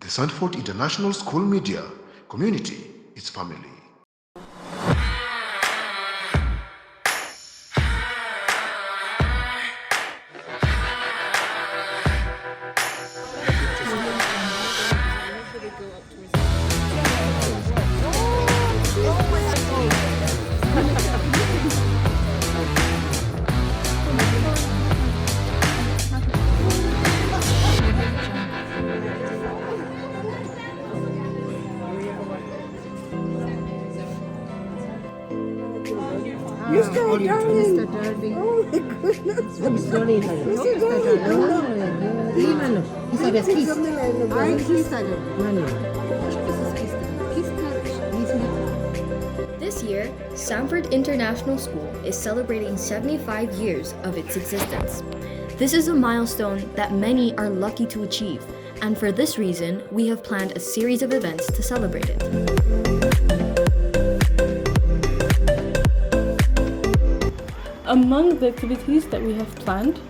The Sandford International School media community is family. Mr. Darwin. Oh my goodness. Mr. This year, Sandford International School is celebrating 75 years of its existence. This is a milestone that many are lucky to achieve, and for this reason, we have planned a series of events to celebrate it. Among the activities that we have planned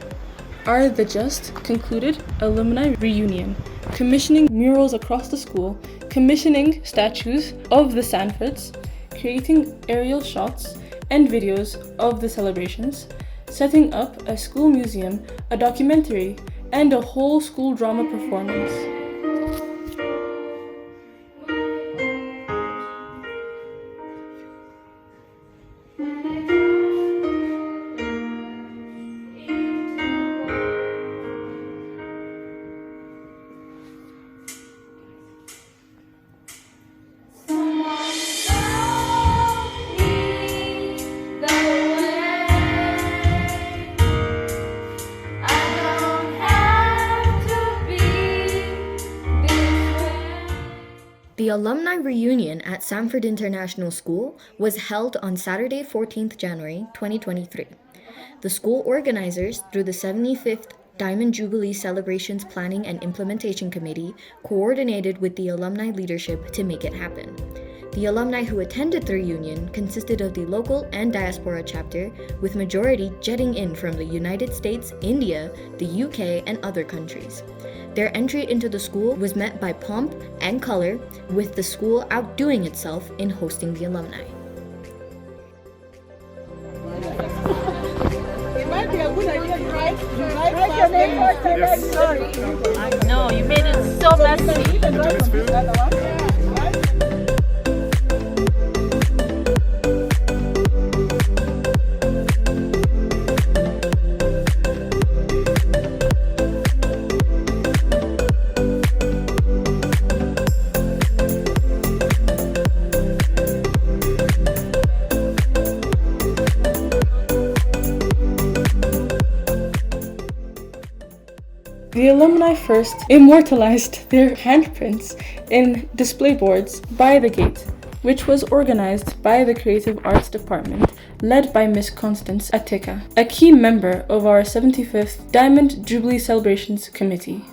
are the just concluded Alumni reunion, commissioning murals across the school, commissioning statues of the Sandfords, creating aerial shots and videos of the celebrations, setting up a school museum, a documentary, and a whole school drama performance. The Alumni reunion at Sandford International School was held on Saturday, 14th January 2023. The school organizers, through the 75th Diamond Jubilee Celebrations Planning and Implementation Committee, coordinated with the alumni leadership to make it happen. The alumni who attended the reunion consisted of the local and diaspora chapter, with majority jetting in from the United States, India, the UK, and other countries. Their entry into the school was met by pomp and color, with the school outdoing itself in hosting the alumni. It might be a good idea to write your name first and then sorry. I know, you made it so messy. The alumni first immortalized their handprints in display boards by the gate, which was organized by the Creative Arts Department, led by Miss Constance Atika, a key member of our 75th Diamond Jubilee Celebrations Committee.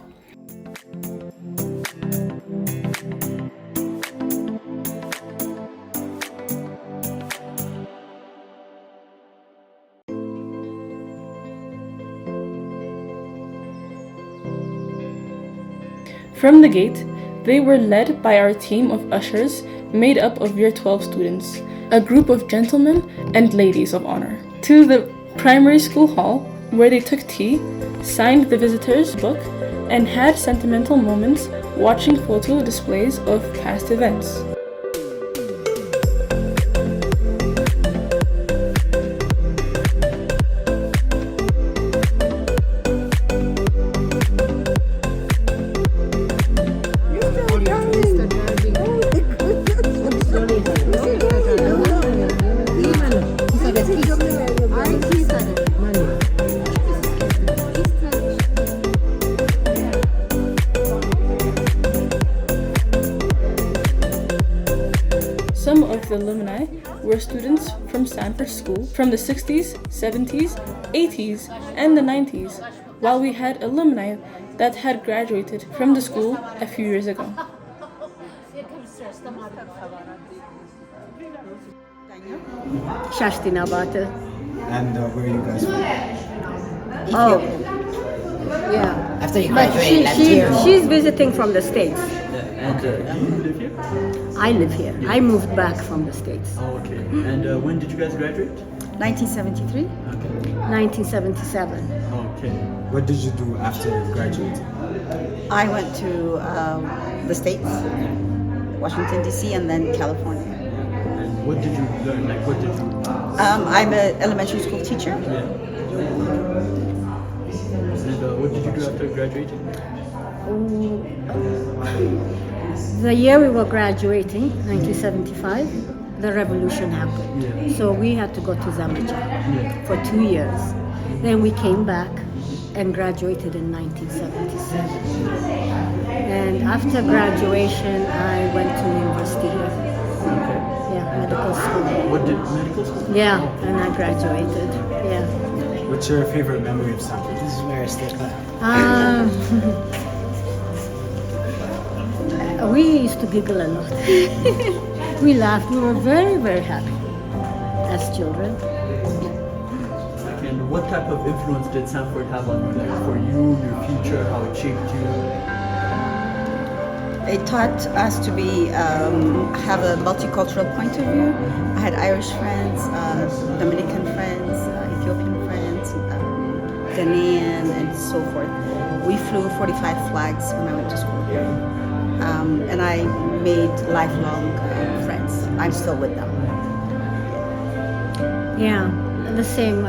From the gate, they were led by our team of ushers made up of Year 12 students, a group of gentlemen and ladies of honor, to the primary school hall where they took tea, signed the visitors' book, and had sentimental moments watching photo displays of past events. Some of the alumni were students from Sandford School from the 60s, 70s, 80s, and the 90s, while we had alumni that had graduated from the school a few years ago. Shashti Nabata. And where are you guys from? Oh, yeah. After you But graduated last year. she's visiting from the States. Okay. Do you live here? I live here. I moved back from the States. Oh, okay. And when did you guys graduate? 1973, Okay. 1977. Okay. What did you do after graduating? I went to the States, Washington, D.C., and then California. And what did you learn? Like, what did you? I'm an elementary school teacher. Yeah. And what did you do after graduating? The year we were graduating, 1975, the revolution happened. Yeah. So we had to go to Zambia Yeah. for 2 years. Then we came back and graduated in 1977. And after graduation, I went to university here. Okay. Yeah, medical school. What did medical school? Yeah, and I graduated. Yeah. What's your favorite memory of Sandford? This is where I stay. We used to giggle a lot. We laughed. We were very, very happy as children. And what type of influence did Sandford have on you, like, for you, your future, how it shaped you? It taught us to be have a multicultural point of view. I had Irish friends, Dominican friends, Ethiopian friends, Ghanaian, and so forth. We flew 45 flags when I went to school here, and I made lifelong friends. I'm still with them. Yeah, the same.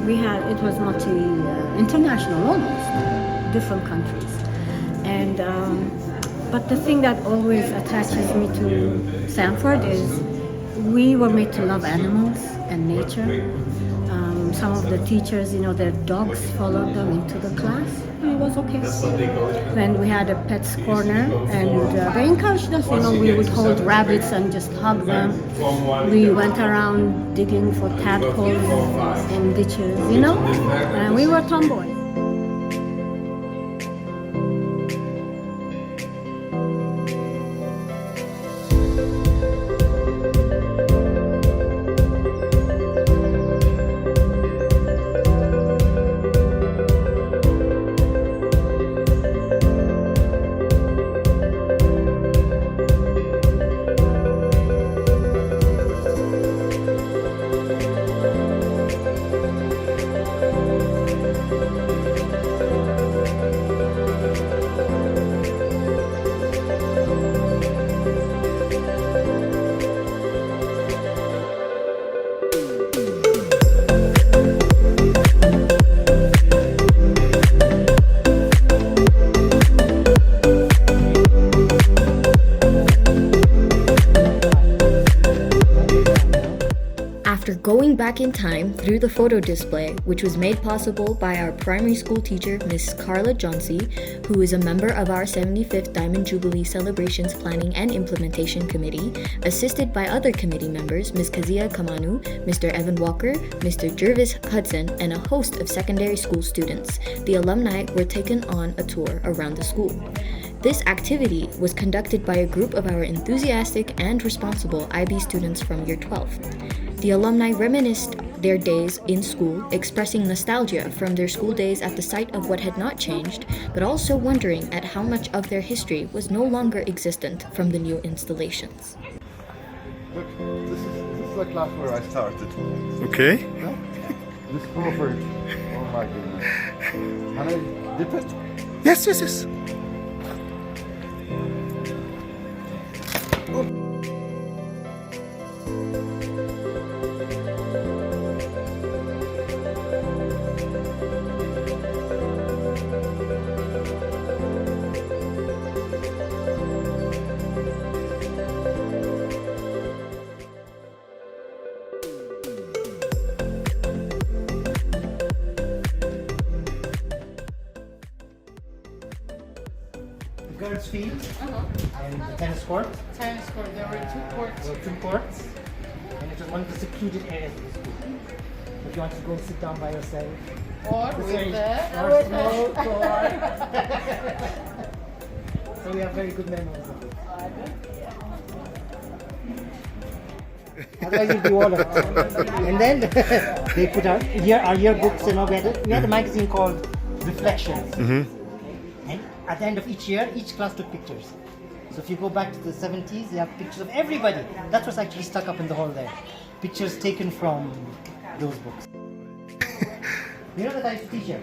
We had it was international almost, different countries, and but the thing that always attaches me to Sandford is we were made to love animals and nature. Some of the teachers, their dogs followed them into the class. It was okay. Then we had a pets corner, and they encouraged us. We would hold rabbits and just hug them. We went around digging for tadpoles in ditches, and we were tomboys. Going back in time through the photo display, which was made possible by our primary school teacher, Miss Carla Johnsey, who is a member of our 75th Diamond Jubilee Celebrations Planning and Implementation Committee, assisted by other committee members, Ms. Kazia Kamanu, Mr. Evan Walker, Mr. Jervis Hudson, and a host of secondary school students. The alumni were taken on a tour around the school. This activity was conducted by a group of our enthusiastic and responsible IB students from Year 12. The alumni reminisced their days in school, expressing nostalgia from their school days at the sight of what had not changed, but also wondering at how much of their history was no longer existent from the new installations. Look, this is the class where I started. Okay. Yeah? This Crawford. Oh my goodness. Can I dip it? Yes, yes, yes. Girls' field and the tennis court. Tennis court, there were 2 courts. There were 2 courts, and it was one of the secluded areas of the school. If you want to go and sit down by yourself, Or this with way, the... or smoke, or so we have very good memories of it. Otherwise, you'll be all of it. And then they put our yearbooks, we had a magazine called Reflections. And at the end of each year, each class took pictures. So if you go back to the 70s, you have pictures of everybody. That's what's actually stuck up in the hall there. Pictures taken from those books. You know that I used to teach here?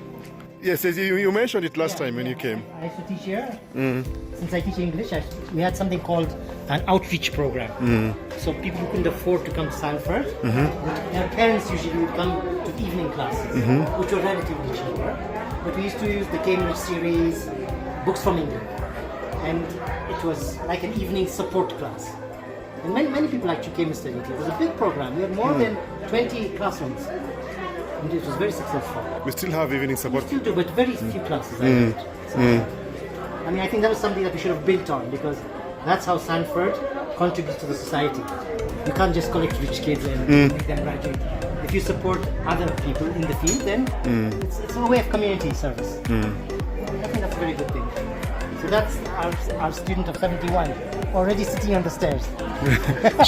Yes, you mentioned it last time when you came. I used to teach here. Since I teach English, we had something called an outreach program. So people who couldn't afford to come to Sandford, their parents usually would come to evening classes, which were relatively cheaper. But we used to use the Cambridge series, books from England. And it was like an evening support class. And many people actually came and studied here. It was a big program. We had more than 20 classrooms. And it was very successful. We still have evening support. We still do, but very few classes. I mean, I think that was something that we should have built on, because that's how Sandford contributes to the society. You can't just collect rich kids and make them graduate. If you support other people in the field, then it's a way of community service. I think that's a very good thing. So that's our student of 71, already sitting on the stairs.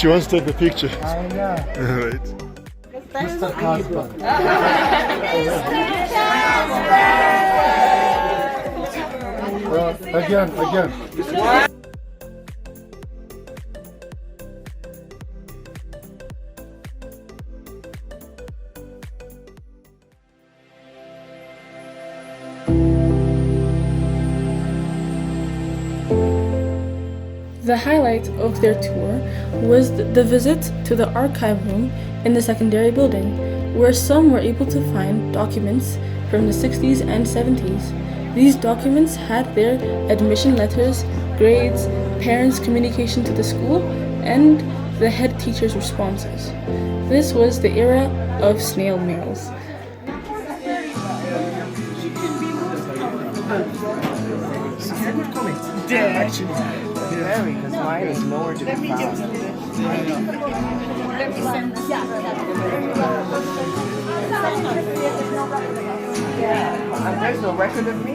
She wants to take the picture. I know. All right. Mr. Cosmo. Again. The highlight of their tour was the visit to the archive room in the secondary building, where some were able to find documents from the 60s and 70s. These documents had their admission letters, grades, parents' communication to the school, and the head teacher's responses. This was the era of snail mails. Very, because mine is nowhere to be found. Let me send this. And there's no record of me.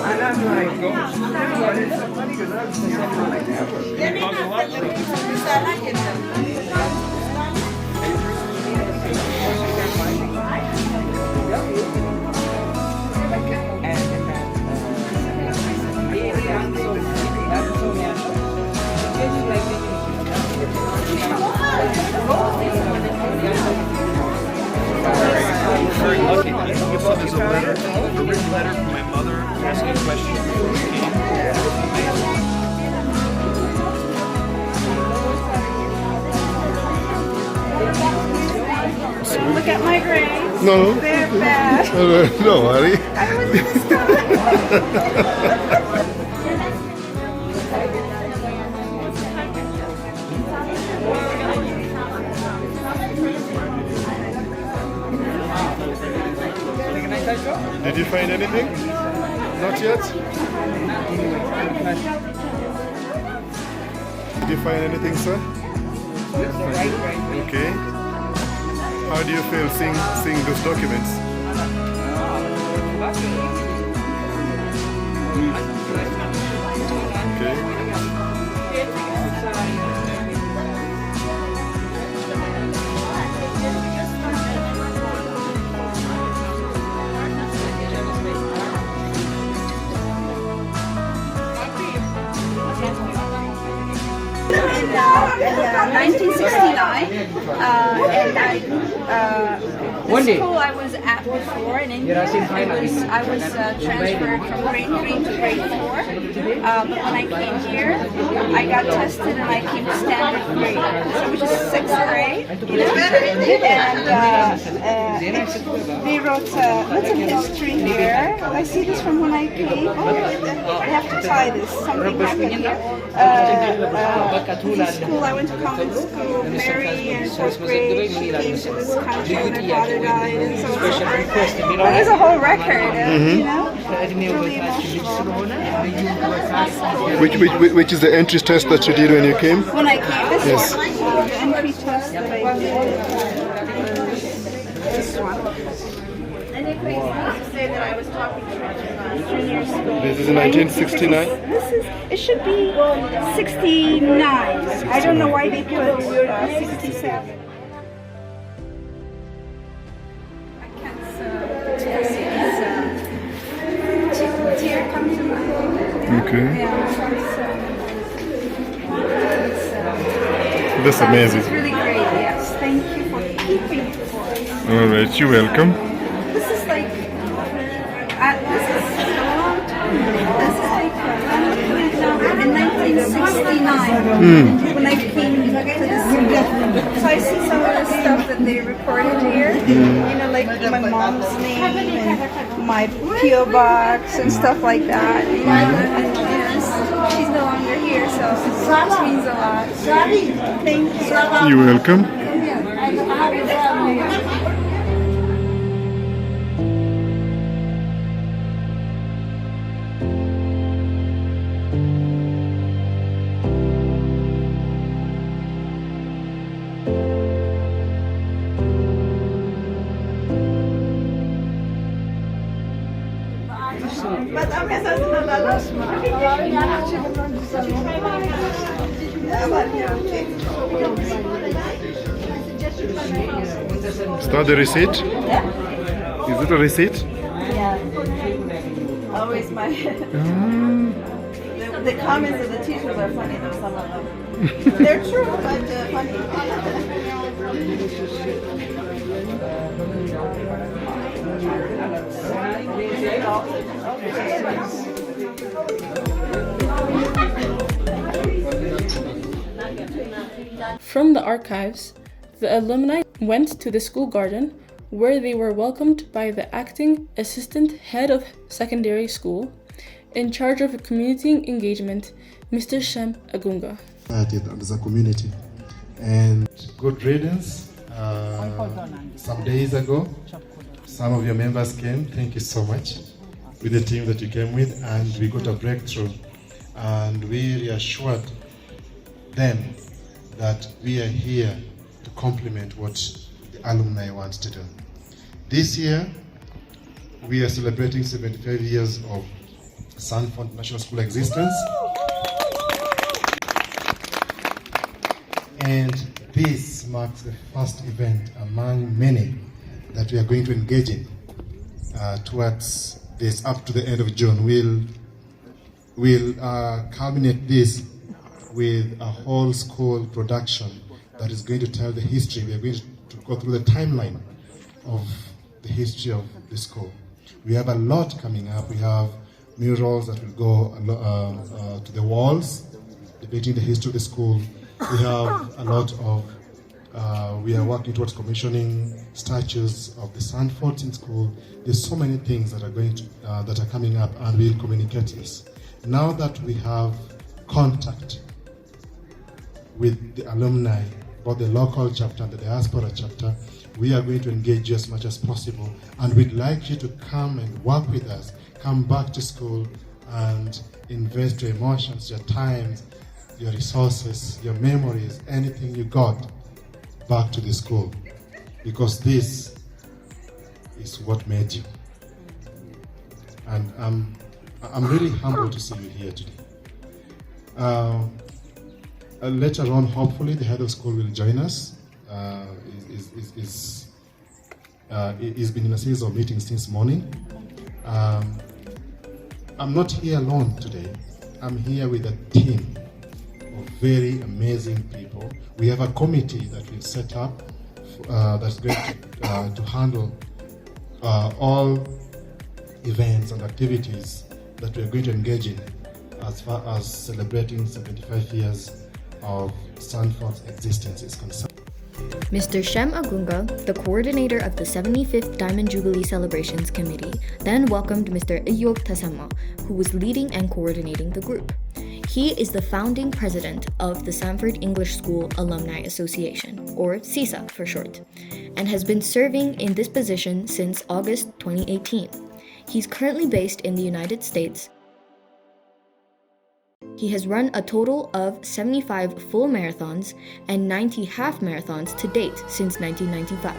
And I'm like, no, it's so funny because I was saying like very lucky. There's a letter, a written letter from my mother asking questions before we came. Look at my grades. No. They're bad. No, Ari. I was in school. Did you find anything? Not yet? Did you find anything, sir? Okay. How do you feel seeing those documents? Okay. In 1969, and the school I was at before in India, I was transferred from grade 3 to grade 4. But when I came here, I got tested and I came to standard grade, so which is 6th grade. You know? They wrote lots of history here. I see this from when I came. I have to tie this. Something happened here. In school, I went to convent school. Mary in 4th grade, she came to this country when her father died, and so there's a whole record, you know. Really emotional. Which is the entry test that you did when you came? When I came, this Yes. one, the entry test that I did. This one. Say that I was talking to junior school. This is in 1969? It should be 69. I don't know why they put 67. I can't tear comes to mind. Okay. Yeah. That's amazing. It's really great, yes. Thank you for keeping it for us. All right, you're welcome. This is like, this is a long time. This is like, in 1969, when I came to the city. So I see some of the stuff that they recorded here. You know, like my mom's name and my P.O. box and stuff like that. You know, and she's no longer here, so it means a lot. Thank you. You're welcome. Is that the receipt? Yeah. Is it a receipt? Yeah. Always my. The comments of the teachers are funny, though, some of them. They're true, but funny. From the archives, the alumni went to the school garden where they were welcomed by the acting assistant head of secondary school in charge of community engagement, Mr. Shem Agunga. As a community. And good riddance. Some days ago, some of your members came. Thank you so much with the team that you came with, and we got a breakthrough. And we reassured them that we are here to complement what the alumni want to do. This year, we are celebrating 75 years of Sandford International School existence. And this marks the first event among many that we are going to engage in towards this up to the end of June. We'll culminate this with a whole school production that is going to tell the history. We are going to go through the timeline of the history of the school. We have a lot coming up. We have murals that will go to the walls, depicting the history of the school. We have a lot of, we are working towards commissioning statues of the Sandfords in school. There's so many things that are going to, that are coming up, and we'll communicate this. Now that we have contact with the alumni, both the local chapter and the diaspora chapter, we are going to engage you as much as possible, and we'd like you to come and work with us, come back to school and invest your emotions, your time, your resources, your memories, anything you got back to the school, because this is what made you. And I'm really humbled to see you here today. Later on, hopefully, the head of school will join us. He's been in a series of meetings since morning. I'm not here alone today. I'm here with a team of very amazing people. We have a committee that we've set up that's going to handle all events and activities that we are going to engage in as far as celebrating 75 years of Sandford's existence is concerned. Mr. Shem Agunga, the coordinator of the 75th Diamond Jubilee Celebrations Committee, then welcomed Mr. Iyok Tasama, who was leading and coordinating the group. He is the founding president of the Sandford English School Alumni Association, or CISA for short, and has been serving in this position since August 2018. He's currently based in the United States. He has run a total of 75 full marathons and 90 half marathons to date since 1995.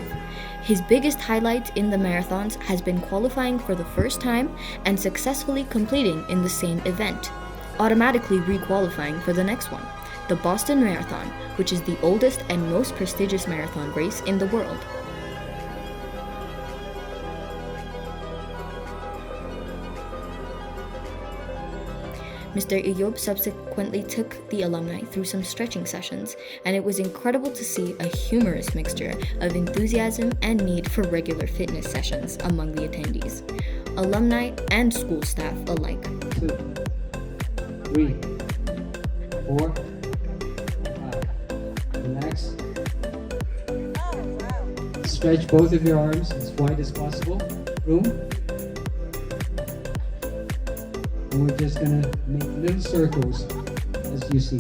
His biggest highlight in the marathons has been qualifying for the first time and successfully completing in the same event, automatically re-qualifying for the next one, the Boston Marathon, which is the oldest and most prestigious marathon race in the world. Mr. Eyob subsequently took the alumni through some stretching sessions, and it was incredible to see a humorous mixture of enthusiasm and need for regular fitness sessions among the attendees, alumni and school staff alike. 2, 3, 4, 5. Relax. Stretch both of your arms as wide as possible. Room. And we're just going to make little circles as you see.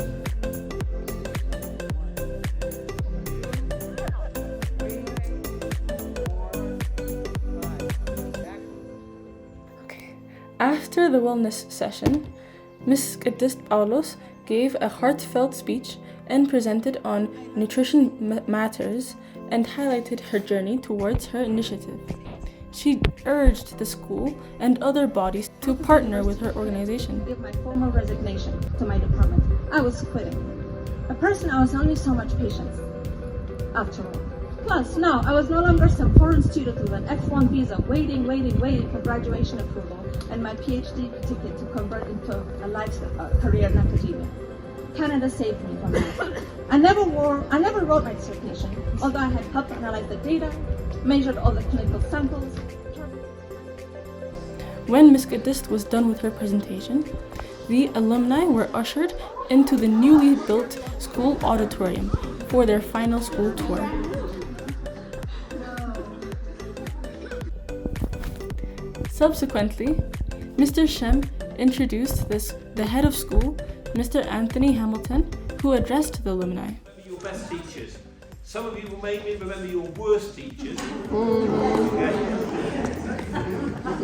Okay. After the wellness session, Ms. Kadist Paulos gave a heartfelt speech and presented on nutrition matters and highlighted her journey towards her initiative. She urged the school and other bodies to partner with her organization. Give my formal resignation to my department. I was quitting. A person I was only so much patience. After all. Plus, now I was no longer some foreign student with an F1 visa waiting for graduation approval and my PhD ticket to convert into a life career in academia. Canada saved me from that. I never wrote my dissertation, although I had helped analyze the data, measured all the clinical samples. When Ms. Kadist was done with her presentation, the alumni were ushered into the newly built school auditorium for their final school tour. Subsequently, Mr. Shem introduced the head of school, Mr. Anthony Hamilton, who addressed the alumni. Your best teachers. Some of you will maybe remember your worst teachers. Okay.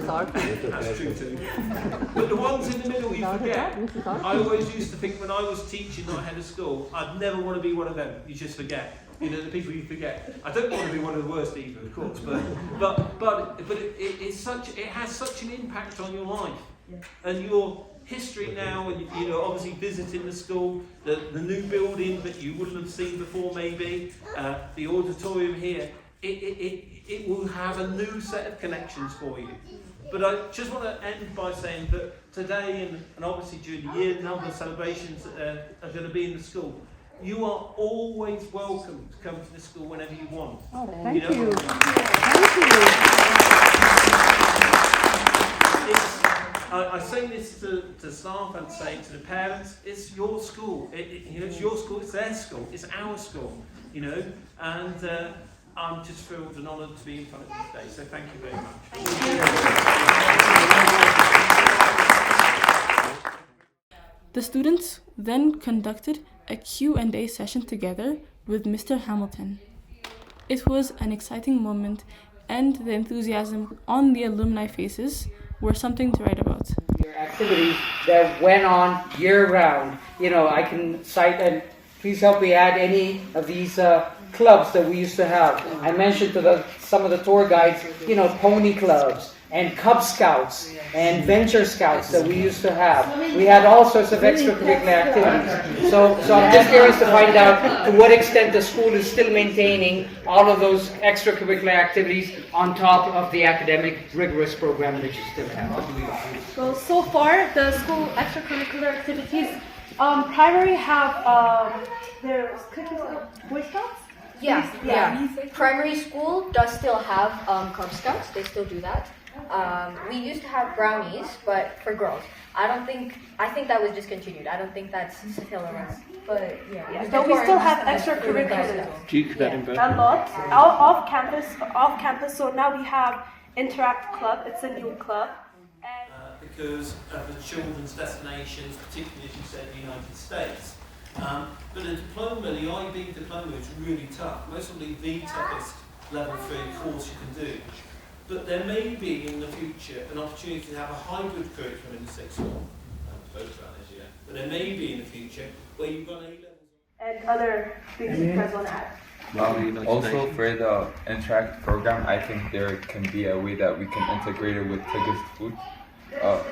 That's true too. But the ones in the middle you forget. I always used to think when I was teaching, not head of school, I'd never want to be one of them. You just forget. You know, the people you forget. I don't want to be one of the worst either, of course, but it has such an impact on your life and your history now, and you know, obviously visiting the school, the new building that you wouldn't have seen before, maybe the auditorium here. It will have a new set of connections for you. But I just want to end by saying that today and obviously during the year, a number of celebrations are going to be in the school. You are always welcome to come to the school whenever you want. Oh, thank you. Thank you. I say this to staff and say to the parents, it's your school. It's your school, it's their school, it's our school, you know. And I'm just thrilled and honoured to be in front of you today. So thank you very much. The students then conducted a Q&A session together with Mr. Hamilton. It was an exciting moment, and the enthusiasm on the alumni faces were something to write about. Your activities that went on year-round. You know, I can cite, and please help me add any of these clubs that we used to have. I mentioned to some of the tour guides, you know, pony clubs and Cub Scouts and Venture Scouts that we used to have. We had all sorts of extracurricular activities. So I'm just curious to find out to what extent the school is still maintaining all of those extracurricular activities on top of the academic rigorous program that you still have. Well, so far the school extracurricular activities, primary have their Boy Scouts. Yeah. Primary school does still have Cub Scouts. They still do that. We used to have brownies, but for girls. I think that was discontinued. I don't think that's still around. But yeah. So we still have extracurriculars. A lot. Off campus. So now we have Interact Club. It's a new club. Because of the children's destinations, particularly as you said, the United States. But a diploma, the IB diploma is really tough. Mostly the toughest level 3 course you can do. But there may be in the future an opportunity to have a hybrid curriculum in the sixth form. I haven't spoken about this yet. But there may be in the future where you've got A-levels. And other things you guys want to add? Also for the Interact program, I think there can be a way that we can integrate it with Tegist food. I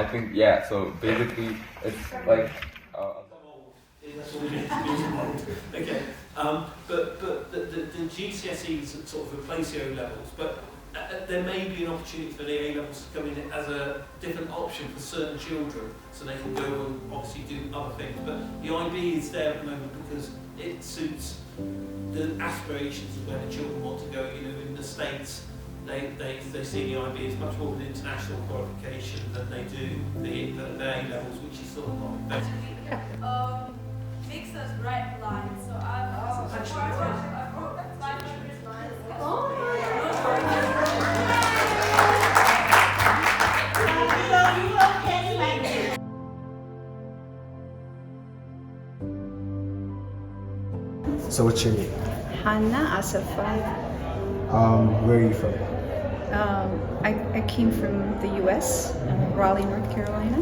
think, so basically it's like That's all it is. Okay. But the GCSEs sort of replace the O levels. But there may be an opportunity for the A-levels to come in as a different option for certain children, so they can go and obviously do other things. But the IB is there at the moment because it suits the aspirations of where the children want to go. You know, in the States, they see the IB as much more of an international qualification than they do the A-levels, which is sort of like better. Makes us write lines, so I wrote that 500 lines. So what's your name? Hannah Asafa. Where are you from? I came from the U.S., Raleigh, North Carolina.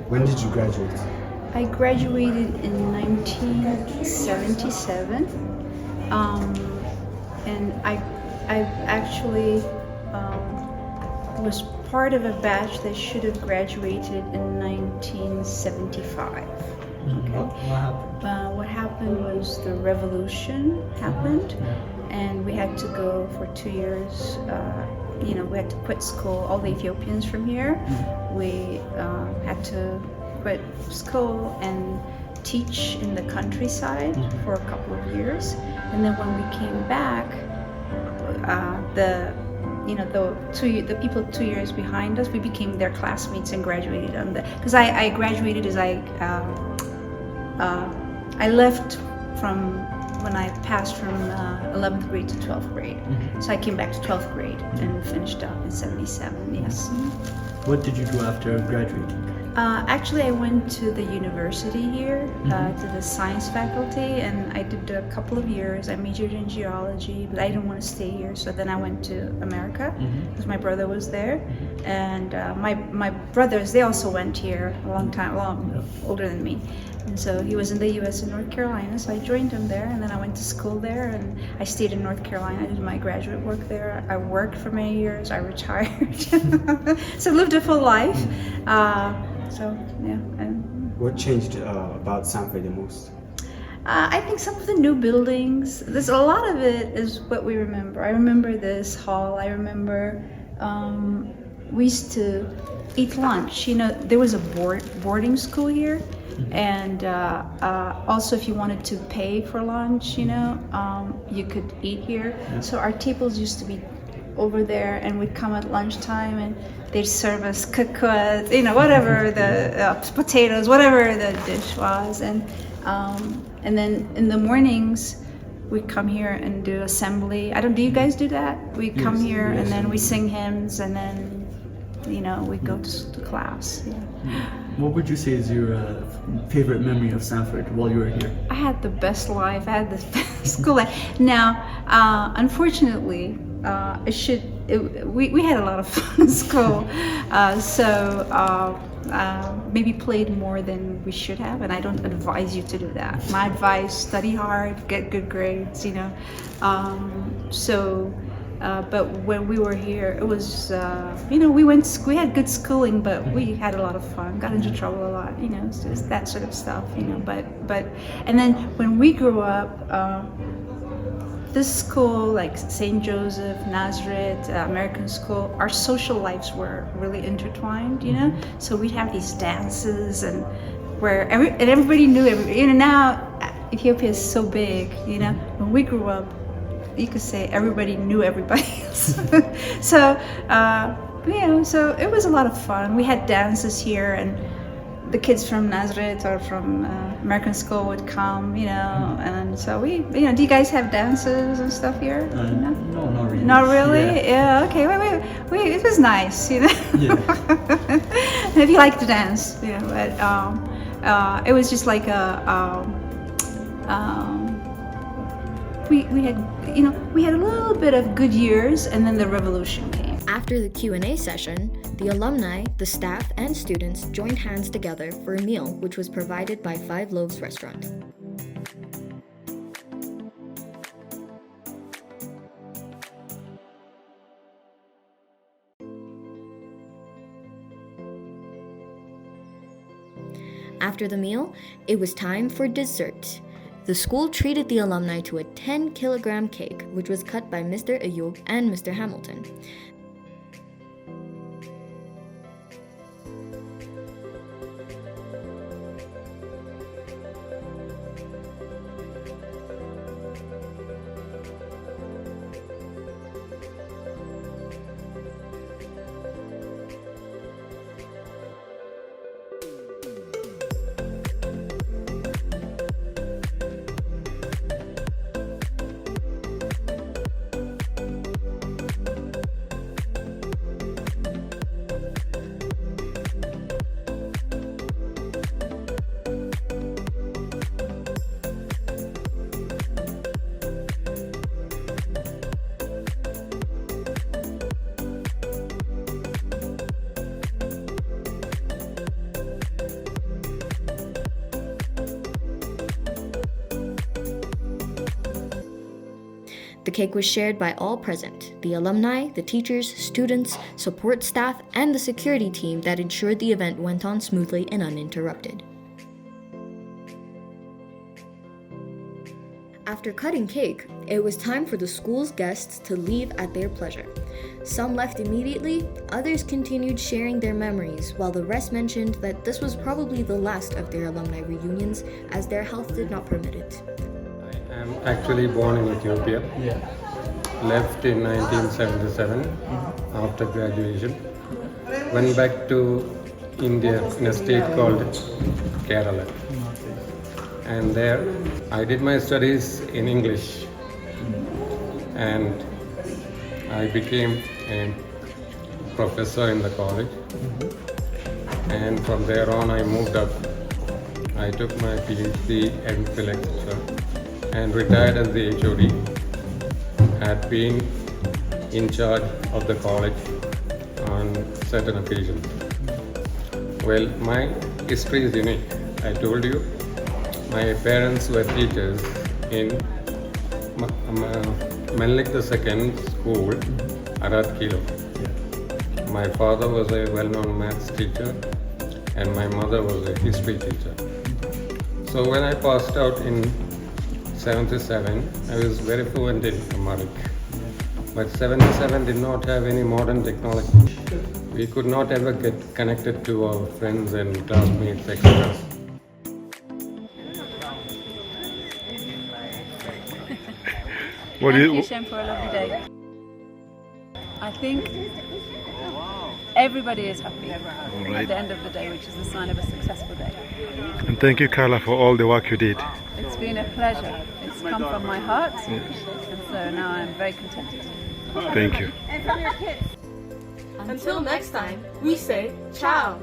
When did you graduate? I graduated in 1977, and I actually was part of a batch that should have graduated in 1975. Okay. What happened was the revolution happened, and we had to go for 2 years. We had to quit school. All the Ethiopians from here, we had to quit school and teach in the countryside for a couple of years. And then when we came back, the people 2 years behind us, we became their classmates and graduated on the. Because I graduated as I left from when I passed from 11th grade to 12th grade. So I came back to 12th grade and finished up in 77, yes. What did you do after graduating? Actually, I went to the university here, to the science faculty, and I did a couple of years. I majored in geology, but I didn't want to stay here, so then I went to America because my brother was there. And my brothers, they also went here a long older than me. And so he was in the U.S. in North Carolina, so I joined him there, and then I went to school there, and I stayed in North Carolina. I did my graduate work there. I worked for many years. I retired. So I lived a full life. What changed about Sandford the most? I think some of the new buildings. There's a lot of it is what we remember. I remember this hall. I remember we used to eat lunch. There was a boarding school here, and also if you wanted to pay for lunch, you could eat here. So our tables used to be over there, and we'd come at lunchtime, and they'd serve us cooked, whatever the potatoes, whatever the dish was, and then in the mornings we'd come here and do assembly. Do you guys do that? We come here and then we sing hymns, and then we go to class. Yeah. What would you say is your favorite memory of Sandford while you were here? I had the best life. I had the best school life. Now, unfortunately, we had a lot of fun in school, so maybe played more than we should have, and I don't advise you to do that. My advice: study hard, get good grades, but when we were here, it was, we had good schooling, but we had a lot of fun, got into trouble a lot, it's just that sort of stuff, and then when we grew up, this school, like St. Joseph, Nazareth, American school, our social lives were really intertwined, so we'd have these dances, and where everybody knew everybody, now Ethiopia is so big, when we grew up, you could say everybody knew everybody else. So it was a lot of fun. We had dances here, and the kids from Nazareth or from American school would come, and so we, do you guys have dances and stuff here? No, not really. Not really? Yeah, okay. Wait, it was nice, Yeah. If you like to dance, but it was just like we had a little bit of good years, and then the revolution came. After the Q&A session, the alumni, the staff, and students joined hands together for a meal which was provided by Five Loaves Restaurant. After the meal, it was time for dessert. The school treated the alumni to a 10-kilogram cake, which was cut by Mr. Ayub and Mr. Hamilton. The cake was shared by all present, the alumni, the teachers, students, support staff, and the security team that ensured the event went on smoothly and uninterrupted. After cutting cake, it was time for the school's guests to leave at their pleasure. Some left immediately, others continued sharing their memories, while the rest mentioned that this was probably the last of their alumni reunions as their health did not permit it. I'm actually born in Ethiopia. Left in 1977 after graduation. Went back to India in a state called Kerala. And there I did my studies in English. And I became a professor in the college. And from there on I moved up. I took my PhD and lecture and retired as the HOD. Had been in charge of the college on certain occasions. Well, my history is unique. I told you, my parents were teachers in Menelik II School, Arat Kilo. My father was a well-known maths teacher and my mother was a history teacher. So when I passed out in 77, I was very fluent in Amharic. But 77 did not have any modern technology. We could not ever get connected to our friends and classmates, etc. Thank you, Shem, for a lovely day. I think everybody is happy at the end of the day, which is a sign of a successful day. And thank you, Carla, for all the work you did. It's been a pleasure. It's come from my heart, and so now I'm very contented. Thank you. And from your kids. Until next time, we say ciao.